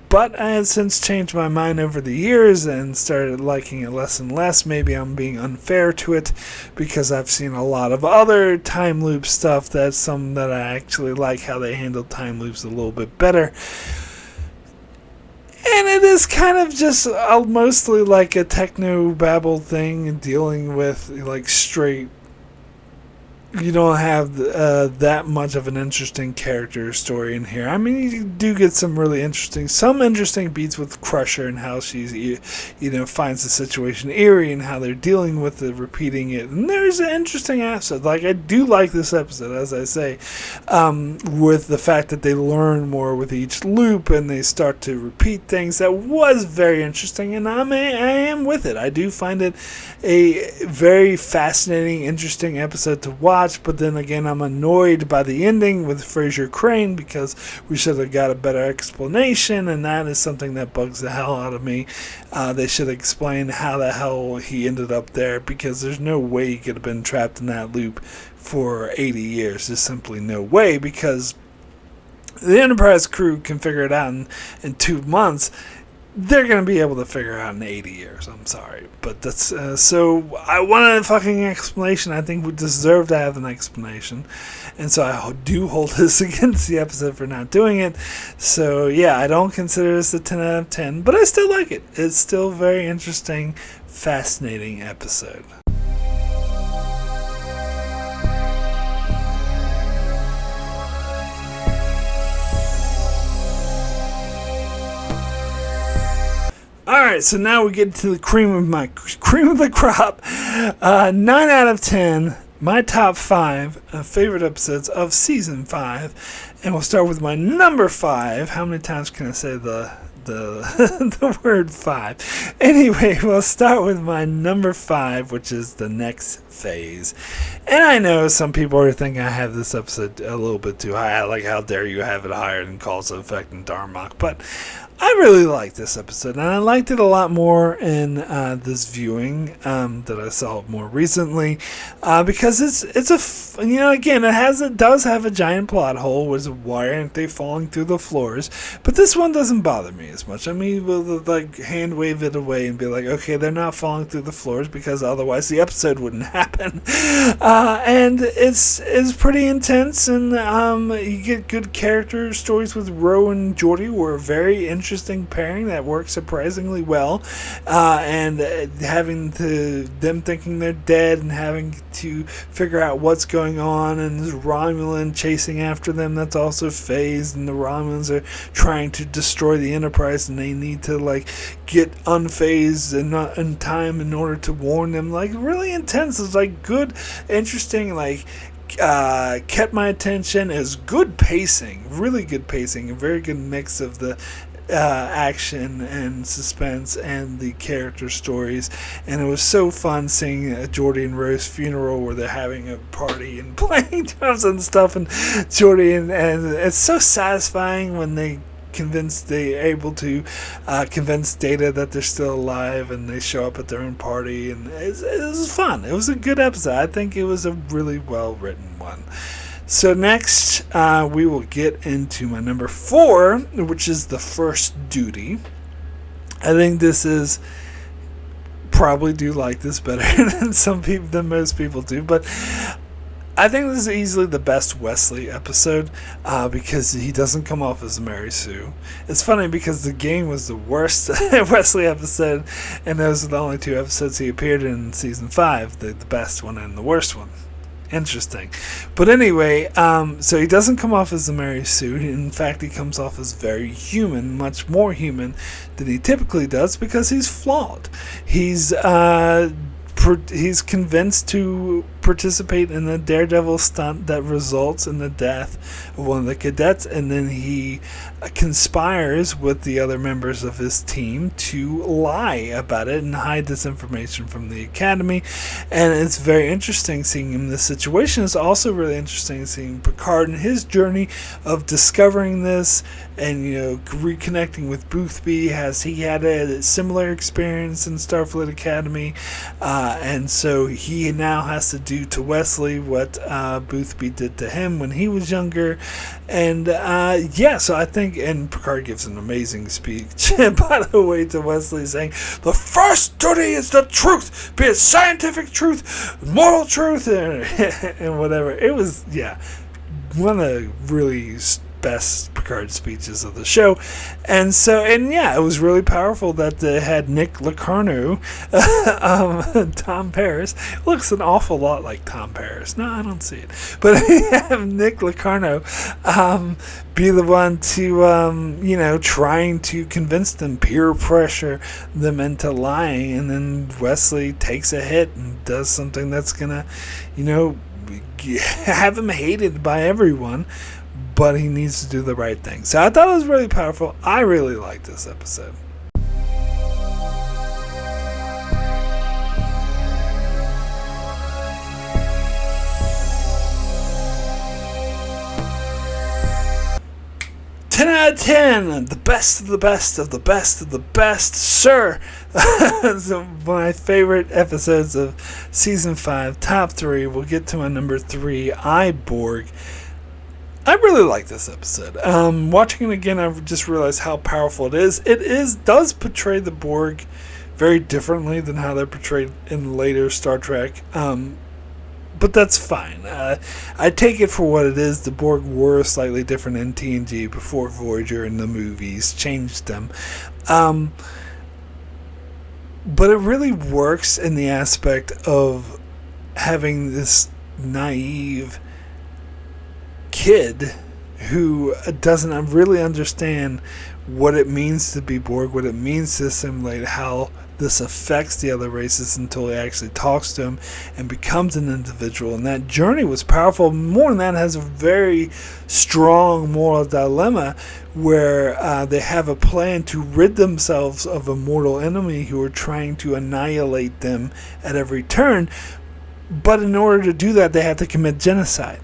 but I have since changed my mind over the years and started liking it less and less. Maybe I'm being unfair to it because I've seen a lot of other time loop stuff that's some that I actually like how they handle time loops a little bit better. And it is kind of just mostly like a techno-babble thing and dealing with like straight. You don't have that much of an interesting character story in here. I mean, you do get some interesting beats with Crusher and how she's, finds the situation eerie and how they're dealing with it, repeating it. And there's an interesting episode. Like, I do like this episode, as I say, with the fact that they learn more with each loop and they start to repeat things. That was very interesting, and I am with it. I do find it a very fascinating, interesting episode to watch. But then again, I'm annoyed by the ending with Fraser Crane because we should have got a better explanation, and that is something that bugs the hell out of me. They should explain how the hell he ended up there, because there's no way he could have been trapped in that loop for 80 years. There's simply no way, because the Enterprise crew can figure it out in 2 months. They're going to be able to figure it out in 80 years. I'm sorry. But that's... so, I want a fucking explanation. I think we deserve to have an explanation. And so I do hold this against the episode for not doing it. So, yeah, I don't consider this a 10 out of 10. But I still like it. It's still a very interesting, fascinating episode. Alright, so now we get to the cream of the crop. 9 out of 10, my top 5 favorite episodes of Season 5. And we'll start with my number 5. How many times can I say the word 5? Anyway, we'll start with my number 5, which is The Next Phase. And I know some people are thinking I have this episode a little bit too high. Like, how dare you have it higher than Cause and Effect and Darmok. But I really liked this episode, and I liked it a lot more in this viewing that I saw more recently, because again, it does have a giant plot hole. Was why aren't they falling through the floors? But this one doesn't bother me as much. I mean, we'll like hand wave it away and be like, okay, they're not falling through the floors because otherwise the episode wouldn't happen. And it's pretty intense, and you get good character stories with Ro and Geordi. Were very interesting pairing that works surprisingly well, and having them thinking they're dead and having to figure out what's going on, and this Romulan chasing after them that's also phased, and the Romulans are trying to destroy the Enterprise, and they need to like get unphased and not in time in order to warn them. Like, really intense. It's like good, interesting, like kept my attention. Is good pacing, really good pacing, a very good mix of the action and suspense and the character stories. And it was so fun seeing Geordi and Rose's funeral where they're having a party and playing drums and stuff, and Geordi and it's so satisfying when they're able to convince Data that they're still alive, and they show up at their own party, and it was fun. It was a good episode. I think it was a really well written one. So next, we will get into my number 4, which is The First Duty. I think this is probably do like this better than most people do, but I think this is easily the best Wesley episode because he doesn't come off as Mary Sue. It's funny because the game was the worst Wesley episode, and those are the only 2 episodes he appeared in season 5, the best one and the worst one. Interesting. But anyway, so he doesn't come off as a Mary Sue. In fact, he comes off as very human, much more human than he typically does because he's flawed. He's convinced to participate in a daredevil stunt that results in the death of one of the cadets, and then he conspires with the other members of his team to lie about it and hide this information from the academy. And it's very interesting seeing him in this situation. It's also really interesting seeing Picard and his journey of discovering this and, you know, reconnecting with Boothby. Has he had a similar experience in Starfleet Academy? And so he now has to do to Wesley what Boothby did to him when he was younger. And so I think, and Picard gives an amazing speech, by the way, to Wesley, saying, the first duty is the truth, be it scientific truth, moral truth, and whatever. It was, one of the really best Picard speeches of the show. And it was really powerful that they had Nick Locarno, Tom Paris. Looks an awful lot like Tom Paris. No, I don't see it. But have Nick Locarno be the one to, trying to convince them, peer pressure them into lying. And then Wesley takes a hit and does something that's going to, have him hated by everyone. But he needs to do the right thing. So I thought it was really powerful. I really liked this episode. Ten out of 10, the best of the best of the best of the best, sir. So my favorite episodes of season 5, top 3. We'll get to my number 3, Borg. I really like this episode. Watching it again, I've just realized how powerful it is. It does portray the Borg very differently than how they're portrayed in later Star Trek. But that's fine. I take it for what it is. The Borg were slightly different in TNG before Voyager and the movies changed them. But it really works in the aspect of having this naive kid who doesn't really understand what it means to be Borg, what it means to assimilate, how this affects the other races until he actually talks to him and becomes an individual. And that journey was powerful. More than that, has a very strong moral dilemma where they have a plan to rid themselves of a mortal enemy who are trying to annihilate them at every turn. But in order to do that, they have to commit genocide.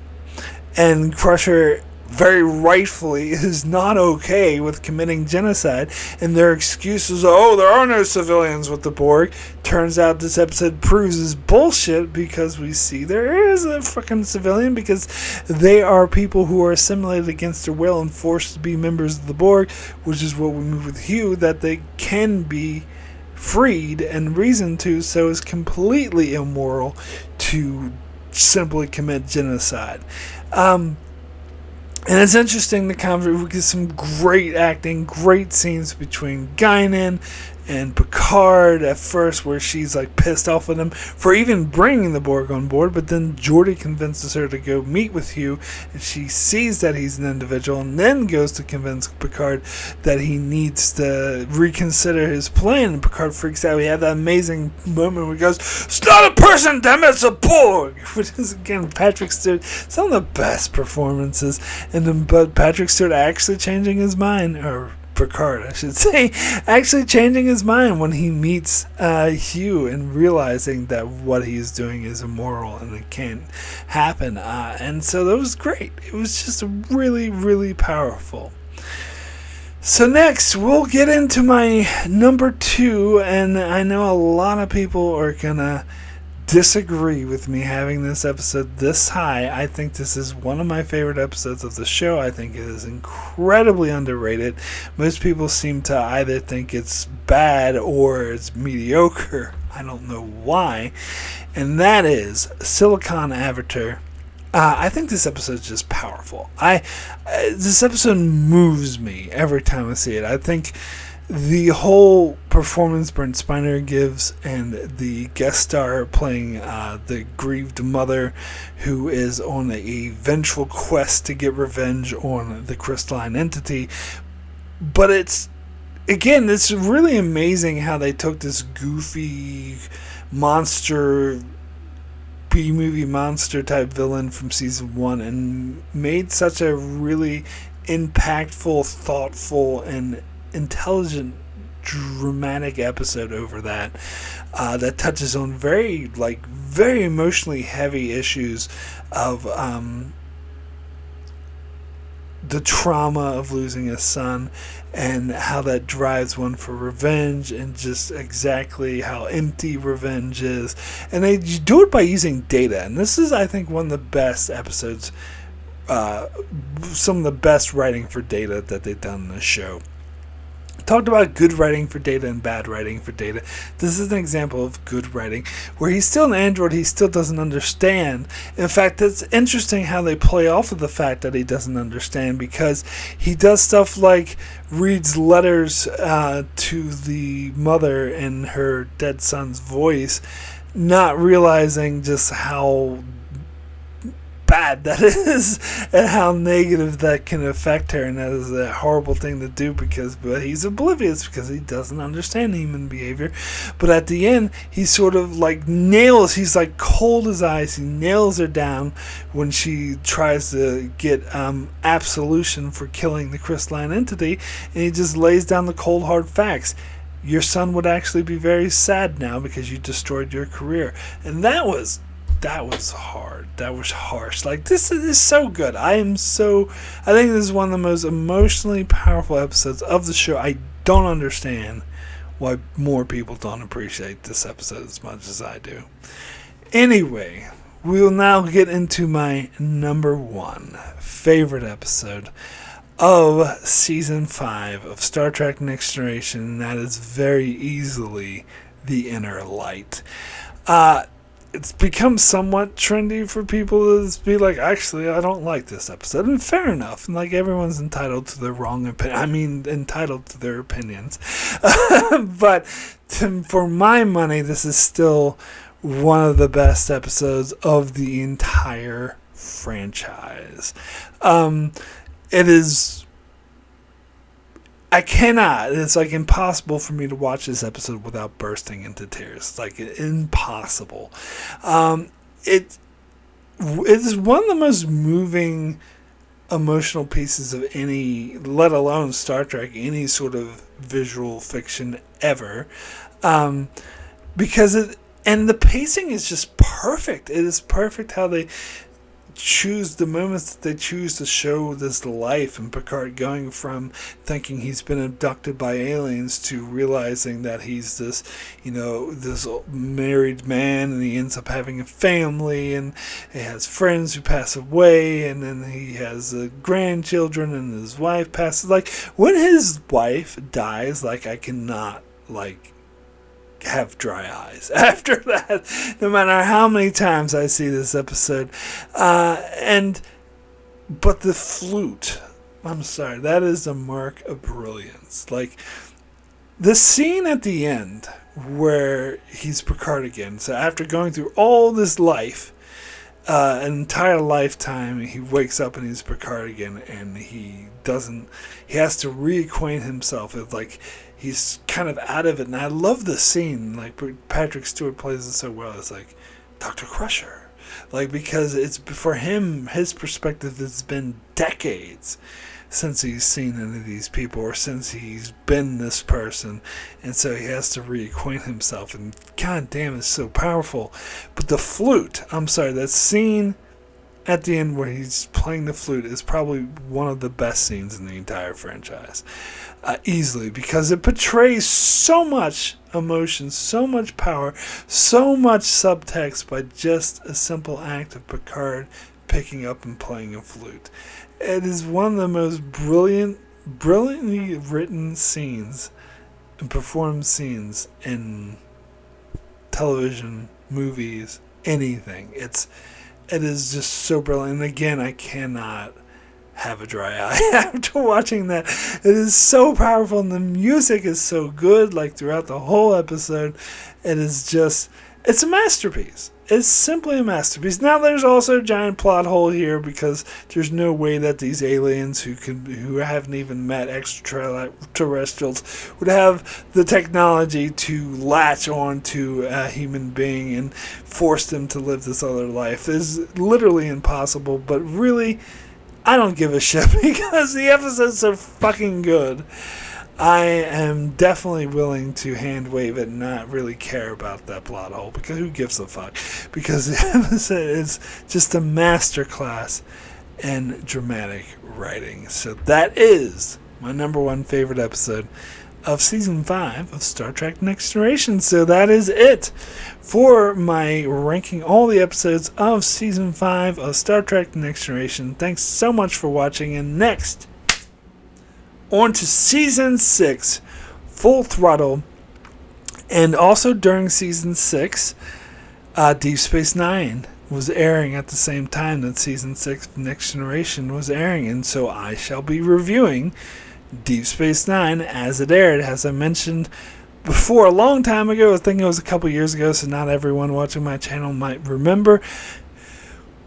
And Crusher very rightfully is not okay with committing genocide, and their excuses are, there are no civilians with the Borg. Turns out this episode proves is bullshit, because we see there is a fucking civilian, because they are people who are assimilated against their will and forced to be members of the Borg, which is what we move with Hugh, that they can be freed and reasoned to, so it's completely immoral to simply commit genocide. And it's interesting, we get some great acting, great scenes between Guinan and Picard at first, where she's like pissed off with him for even bringing the Borg on board, but then Geordi convinces her to go meet with Hugh, and she sees that he's an individual, and then goes to convince Picard that he needs to reconsider his plan, and Picard freaks out. We have that amazing moment where he goes, "It's not a person, damn it, it's a Borg," which is, again, Patrick Stewart, some of the best performances, and then, but Patrick Stewart actually changing his mind, or Picard, I should say, actually changing his mind when he meets Hugh and realizing that what he's doing is immoral and it can't happen. And so that was great. It was just really, really powerful. So next, we'll get into my number 2, and I know a lot of people are going to disagree with me having this episode this high. I think this is one of my favorite episodes of the show. I think it is incredibly underrated. Most people seem to either think it's bad or it's mediocre. I don't know why. And that is Silicon Avatar. I think this episode is just powerful. This episode moves me every time I see it. I think the whole performance Brent Spiner gives, and the guest star playing the grieved mother who is on a vengeful quest to get revenge on the crystalline entity. But it's really amazing how they took this goofy monster, B-movie monster type villain from season 1 and made such a really impactful, thoughtful, and intelligent, dramatic episode over that that touches on very emotionally heavy issues of the trauma of losing a son, and how that drives one for revenge, and just exactly how empty revenge is. And they do it by using data, and this is, I think, one of the best episodes, some of the best writing for data that they've done in this show. Talked about good writing for data and bad writing for data. This is an example of good writing, where he's still an android, he still doesn't understand. In fact, it's interesting how they play off of the fact that he doesn't understand, because he does stuff like reads letters to the mother in her dead son's voice, not realizing just how bad that is and how negative that can affect her, and that is a horrible thing to do, but he's oblivious because he doesn't understand human behavior. But at the end, he sort of he's like cold as ice. He nails her down when she tries to get absolution for killing the crystalline entity, and he just lays down the cold hard facts. Your son would actually be very sad now because you destroyed your career. And that was hard. That was harsh. This is so good. I think this is one of the most emotionally powerful episodes of the show. I don't understand why more people don't appreciate this episode as much as I do. Anyway, we will now get into my number 1 favorite episode of Season 5 of Star Trek Next Generation, and that is very easily The Inner Light. It's become somewhat trendy for people to be like, actually, I don't like this episode. And fair enough. And everyone's entitled to their entitled to their opinions. But for my money, this is still one of the best episodes of the entire franchise. It is... It's impossible for me to watch this episode without bursting into tears. It's impossible. It is one of the most moving emotional pieces of any, let alone Star Trek, any sort of visual fiction ever. Because the pacing is just perfect. It is perfect how they choose the moments that they choose to show this life, and Picard going from thinking he's been abducted by aliens to realizing that he's this married man, and he ends up having a family, and he has friends who pass away, and then he has grandchildren, and his wife passes. When his wife dies, I cannot have dry eyes after that, no matter how many times I see this episode. But the flute, I'm sorry, that is a mark of brilliance. The scene at the end where he's Picard again, so after going through all this life, an entire lifetime, he wakes up and he's Picard again, and he has to reacquaint himself with he's kind of out of it. And I love the scene. Patrick Stewart plays it so well. It's Dr. Crusher. Because it's, for him, his perspective, has been decades since he's seen any of these people, or since he's been this person. And so he has to reacquaint himself. And god damn, it's so powerful. But the flute, that scene at the end where he's playing the flute is probably one of the best scenes in the entire franchise. Easily, because it portrays so much emotion, so much power, so much subtext by just a simple act of Picard picking up and playing a flute. It is one of the most brilliantly written scenes and performed scenes in television, movies, anything. It is just so brilliant. And again, I cannot have a dry eye after watching that. It is so powerful, and the music is so good, like throughout the whole episode. It is just, it's a masterpiece. It's simply a masterpiece. Now there's also a giant plot hole here, because there's no way that these aliens who haven't even met extraterrestrials would have the technology to latch on to a human being and force them to live this other life. It's literally impossible, but really, I don't give a shit because the episode's so fucking good. I am definitely willing to hand wave it and not really care about that plot hole, because who gives a fuck? Because the episode is just a masterclass in dramatic writing. So that is my number one favorite episode of Season 5 of Star Trek Next Generation. So that is it for my ranking all the episodes of Season 5 of Star Trek Next Generation. Thanks so much for watching, and next, on to Season 6, Full Throttle. And also during Season 6, Deep Space Nine was airing at the same time that Season 6 of Next Generation was airing. And so I shall be reviewing Deep Space Nine as it aired. As I mentioned before, a long time ago, I think it was a couple years ago, so not everyone watching my channel might remember.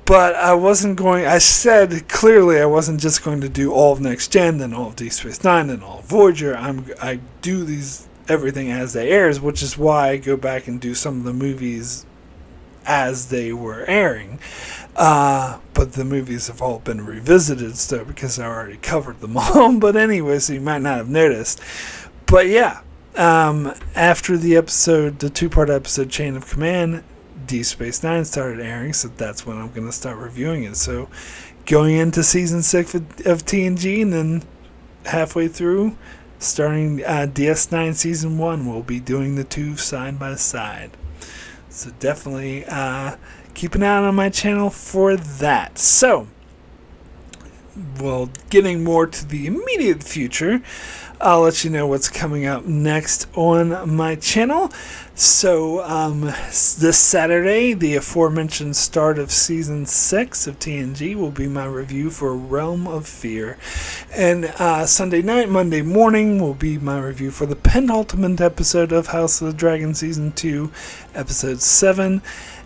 But I said clearly I wasn't just going to do all of Next Gen, then all of Deep Space Nine, then all of Voyager. I do everything as they airs, which is why I go back and do some of the movies as they were airing. But the movies have all been revisited, so because I already covered them all. But anyway, so you might not have noticed. But yeah, after the two-part episode Chain of Command, Deep Space Nine started airing, so that's when I'm going to start reviewing it. So going into Season 6 of TNG, and then halfway through, starting DS9 Season 1, we'll be doing the two side by side. So definitely keep an eye on my channel for that. So, well, getting more to the immediate future, I'll let you know what's coming up next on my channel. So, this Saturday, the aforementioned start of Season 6 of TNG will be my review for Realm of Fear. And Sunday night, Monday morning, will be my review for the penultimate episode of House of the Dragon Season 2, Episode 7.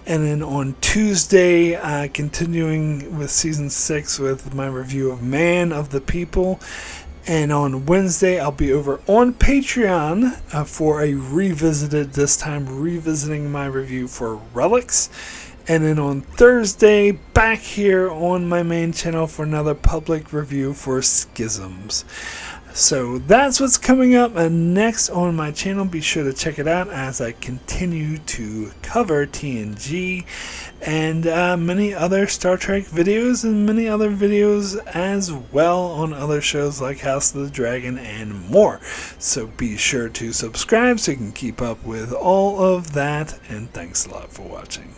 And then on Tuesday, continuing with Season 6 with my review of Man of the People. And on Wednesday, I'll be over on Patreon for a revisiting my review for Relics. And then on Thursday, back here on my main channel for another public review for Schisms. So that's what's coming up next on my channel. Be sure to check it out as I continue to cover TNG and many other Star Trek videos, and many other videos as well on other shows like House of the Dragon and more. So be sure to subscribe so you can keep up with all of that, and thanks a lot for watching.